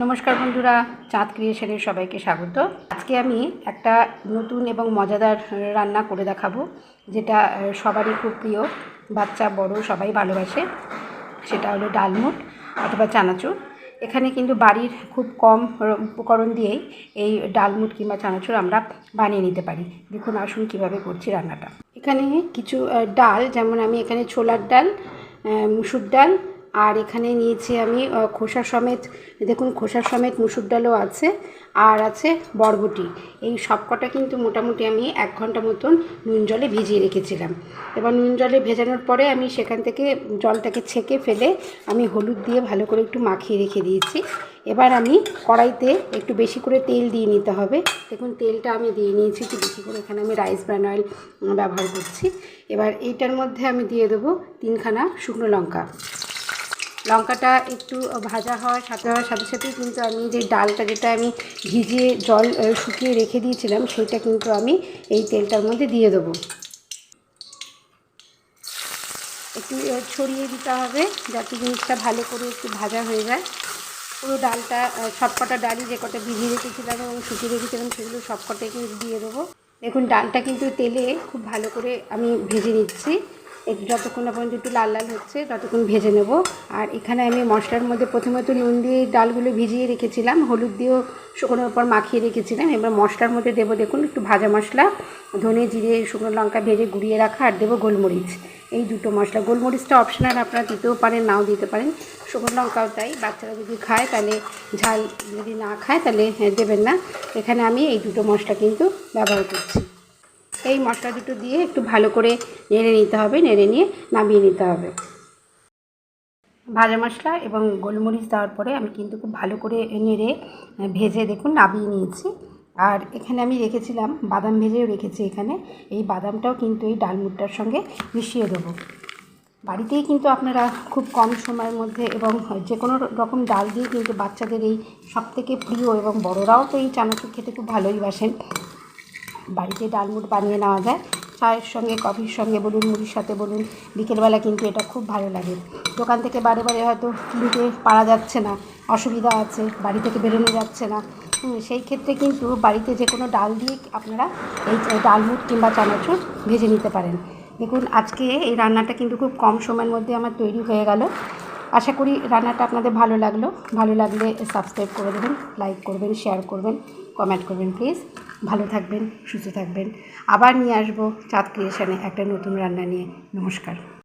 নমস্কার বন্ধুরা, চাঁদ ক্রিয়েশনের সবাইকে স্বাগত। আজকে আমি একটা নতুন এবং মজাদার রান্না করে দেখাবো, যেটা সবারই খুব প্রিয়, বাচ্চা বড় সবাই ভালোবাসে। সেটা হলো ডালমুট অথবা চানাচুর। এখানে কিন্তু বাড়ির খুব কম উপকরণ দিয়েই এই ডালমুট কিংবা চানাচুর আমরা বানিয়ে নিতে পারি। দেখুন আসুন কীভাবে করছি রান্নাটা। এখানে কিছু ডাল, যেমন আমি এখানে ছোলার ডাল, মুসুর ডাল, আর এখানে নিয়েছি আমি খোসা সমেত, দেখুন খোসা সমেত মুসুর ডালও আছে, আর আছে বরবটি। এই সবকটা কিন্তু মোটামুটি আমি 1 ঘন্টা মতন নুন জলে ভিজিয়ে রেখেছিলাম। এবার নুন জলে ভেজানোর পরে আমি সেখান থেকে জলটাকে ছেঁকে ফেলে আমি হলুদ দিয়ে ভালো করে একটু মাখিয়ে রেখে দিয়েছি। এবার আমি কড়াইতে একটু বেশি করে তেল দিয়ে নিতে হবে। দেখুন তেলটা আমি দিয়ে নিয়েছি একটু বেশি করে, এখানে আমি রাইস ব্র্যান অয়েল ব্যবহার করছি। এবার এইটার মধ্যে আমি দিয়ে দেবো 3খানা শুকনো লঙ্কা। লঙ্কাটা একটু ভাজা হওয়ার সাথে সাথেই কিন্তু আমি যে ডালটা, যেটা আমি ভিজিয়ে জল শুকিয়ে রেখে দিয়েছিলাম, সেইটা কিন্তু আমি এই তেলটার মধ্যে দিয়ে দেবো। একটু ছড়িয়ে দিতে হবে যাতে জিনিসটা ভালো করে একটু ভাজা হয়ে যায়। পুরো ডালটা, সবকটা ডালই যে কটা ভিজিয়ে রেখেছিলাম এবং শুকিয়ে রেখেছিলাম সেগুলো সবকটাই কিন্তু দিয়ে দেবো। দেখুন ডালটা কিন্তু তেলে খুব ভালো করে আমি ভেজে নিচ্ছি। একটু যতক্ষণ না পর্যন্ত একটু লাল লাল হচ্ছে ততক্ষণ ভেজে নেব। আর এখানে আমি মশলার মধ্যে প্রথমে তো নুন দিয়ে ডালগুলো ভিজিয়ে রেখেছিলাম, হলুদ দিয়েও শুকনোর পর মাখিয়ে রেখেছিলাম। এবার মশলার মধ্যে দেবো, দেখুন একটু ভাজা মশলা, ধনে জিরে শুকনো লঙ্কা ভেজে গুঁড়িয়ে রাখা, আর দেবো গোলমরিচ। এই দুটো মশলা, গোলমরিচটা অপশনাল, আপনারা দিতেও পারেন নাও দিতে পারেন। শুকনো লঙ্কাও তাই, বাচ্চারা যদি খায় তাহলে, ঝাল যদি না খায় তাহলে দেবেন না। এখানে আমি এই দুটো মশলা কিন্তু ব্যবহার করছি। এই মশলা দুটো দিয়ে একটু ভালো করে নেড়ে নিতে হবে, নেড়ে নিয়ে নামিয়ে নিতে হবে। ভাজা মশলা এবং গোলমরিচ দেওয়ার পরে আমি কিন্তু খুব ভালো করে নেড়ে ভেজে দেখুন নামিয়ে নিয়েছি। আর এখানে আমি রেখেছিলাম বাদাম, ভেজেও রেখেছি এখানে। এই বাদামটাও কিন্তু এই ডালমুটটার সঙ্গে মিশিয়ে দেবো। বাড়িতেই কিন্তু আপনারা খুব কম সময়ের মধ্যে এবং যে কোনো রকম ডাল দিয়ে কিন্তু বাচ্চাদের এই সবথেকে প্রিয়, এবং বড়রাও তো এই চানাচুর খেতে খুব ভালোই বাসেন, বাড়িতে ডালমুট বানিয়ে নেওয়া যায়। চায়ের সঙ্গে, কফির সঙ্গে বলুন, মুড়ির সাথে বলুন, বিকেলবেলা কিন্তু এটা খুব ভালো লাগে। দোকান থেকে বারে বারে হয়তো কিনতে পারা যাচ্ছে না, অসুবিধা আছে, বাড়ি থেকে বেরোনো যাচ্ছে না, সেই ক্ষেত্রে কিন্তু বাড়িতে যে কোনো ডাল দিয়ে আপনারা এই ডালমুট কিংবা চানাচুর ভেজে নিতে পারেন। দেখুন আজকে এই রান্নাটা কিন্তু খুব কম সময়ের মধ্যে আমার তৈরি হয়ে গেল। আশা করি রান্নাটা আপনাদের ভালো লাগলো। ভালো লাগলে সাবস্ক্রাইব করে দেবেন, লাইক করবেন, শেয়ার করবেন, কমেন্ট করবেন প্লিজ। ভালো থাকবেন, সুস্থ থাকবেন। আবার নিয়ে আসবো চাঁদ ক্রিয়েশনে একটা নতুন রান্না নিয়ে। নমস্কার।